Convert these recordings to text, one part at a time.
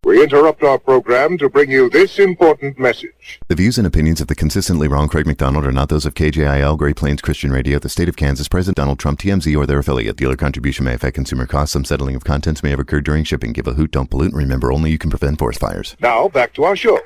We interrupt our program to bring you this important message. The views and opinions of the consistently wrong Craig McDonald are not those of KJIL, Great Plains Christian Radio, the state of Kansas, President Donald Trump, TMZ, or their affiliate. Dealer contribution may affect consumer costs. Some settling of contents may have occurred during shipping. Give a hoot, don't pollute, and remember, only you can prevent forest fires. Now, back to our show.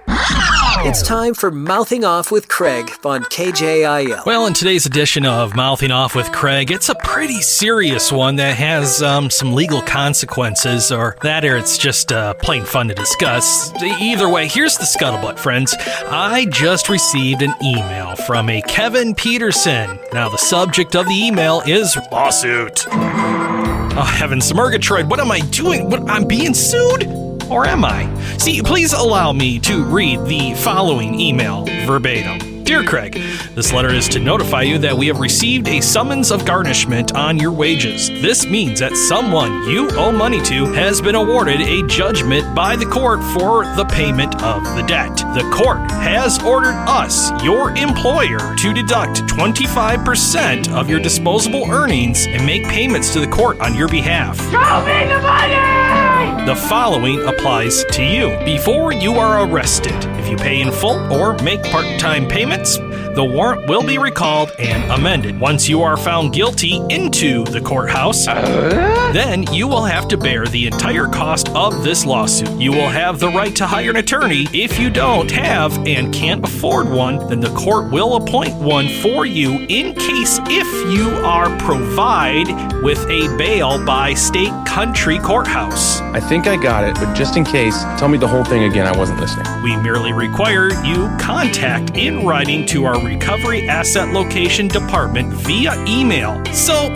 It's time for Mouthing Off with Craig on KJIL. Well, in today's edition of Mouthing Off with Craig, it's a pretty serious one that has some legal consequences, or that or it's just plain fun to discuss. Either way, here's the scuttlebutt, friends. I just received an email from a Kevin Peterson. Now, the subject of the email is lawsuit. Oh, heavens, Murgatroyd, what am I doing? I'm being sued? Or am I? See, please allow me to read the following email verbatim. Dear Craig, this letter is to notify you that we have received a summons of garnishment on your wages. This means that someone you owe money to has been awarded a judgment by the court for the payment of the debt. The court has ordered us, your employer, to deduct 25% of your disposable earnings and make payments to the court on your behalf. Show me the money! The following applies to you. Before you are arrested, if you pay in full or make part-time payments, the warrant will be recalled and amended. Once you are found guilty into the courthouse, then you will have to bear the entire cost of this lawsuit. You will have the right to hire an attorney. If you don't have and can't afford one, then the court will appoint one for you in case if you are provided with a bail by state country courthouse. I think I got it, but just in case, tell me the whole thing again. I wasn't listening. We merely require you contact in writing to our Recovery Asset Location Department via email. So,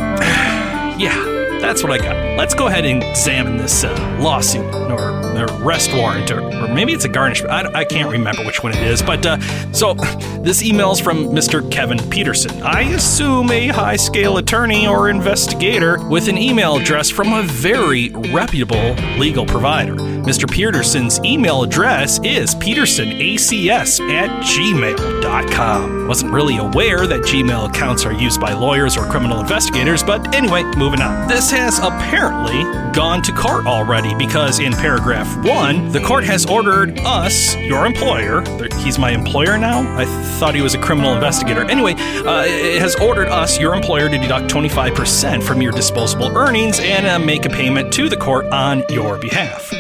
yeah, that's what I got. Let's go ahead and examine this lawsuit or arrest warrant, or maybe it's a garnishment. I can't remember which one it is. But so this email's from Mr. Kevin Peterson. I assume a high-scale attorney or investigator with an email address from a very reputable legal provider. Mr. Peterson's email address is petersonacs@gmail.com. Wasn't really aware that Gmail accounts are used by lawyers or criminal investigators, but anyway, moving on. This has apparently gone to court already because in paragraph 1, the court has ordered us, your employer, he's my employer now? I thought he was a criminal investigator. Anyway, it has ordered us, your employer, to deduct 25% from your disposable earnings and make a payment to the court on your behalf.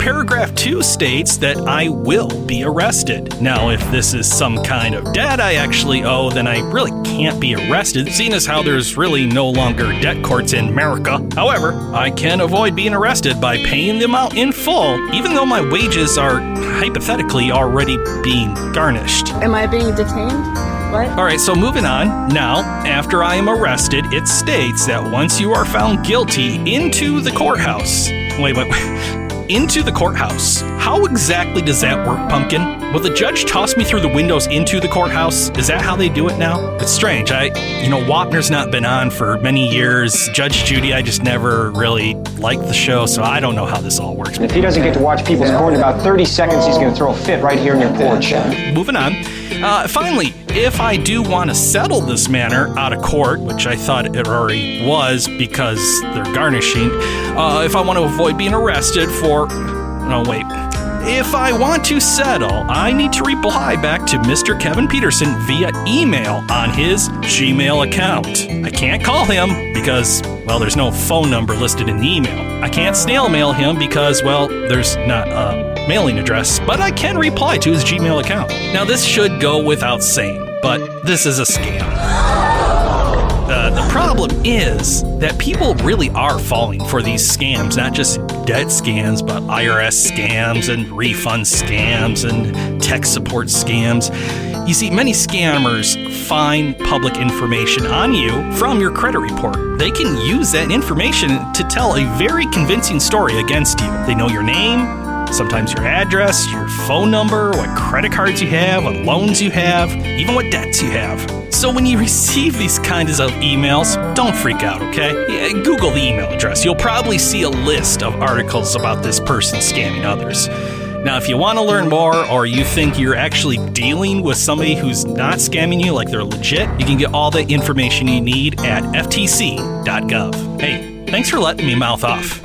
Paragraph 2 states that I will be arrested. Now, if this is some kind of debt I actually owe, then I really can't be arrested, seeing as how there's really no longer debt courts in America. However, I can avoid being arrested by paying the amount in full, even though my wages are hypothetically already being garnished. Am I being detained? What? All right, so moving on. Now, after I am arrested, it states that once you are found guilty into the courthouse. Wait. Into the courthouse. How exactly does that work, Pumpkin? Will the judge toss me through the windows into the courthouse? Is that how they do it now? It's strange. Wapner's not been on for many years. Judge Judy, I just never really liked the show, so I don't know how this all works. And if he doesn't get to watch people's porn in about 30 seconds, he's going to throw a fit right here in your porch. Moving on. Finally, if I do want to settle this matter out of court, which I thought it already was because they're garnishing, if I want to avoid being arrested for... No, wait. If I want to settle, I need to reply back to Mr. Kevin Peterson via email on his Gmail account. I can't call him because, well, there's no phone number listed in the email. I can't snail mail him because, well, there's not a mailing address, but I can reply to his Gmail account. Now, this should go without saying, but this is a scam. The problem is that people really are falling for these scams, not just debt scams, but IRS scams and refund scams and tech support scams. You see, many scammers find public information on you from your credit report. They can use that information to tell a very convincing story against you. They know your name, sometimes your address, your phone number, what credit cards you have, what loans you have, even what debts you have. So when you receive these kinds of emails, don't freak out, okay? Yeah, Google the email address. You'll probably see a list of articles about this person scamming others. Now, if you want to learn more, or you think you're actually dealing with somebody who's not scamming you like they're legit, you can get all the information you need at ftc.gov. Hey, thanks for letting me mouth off.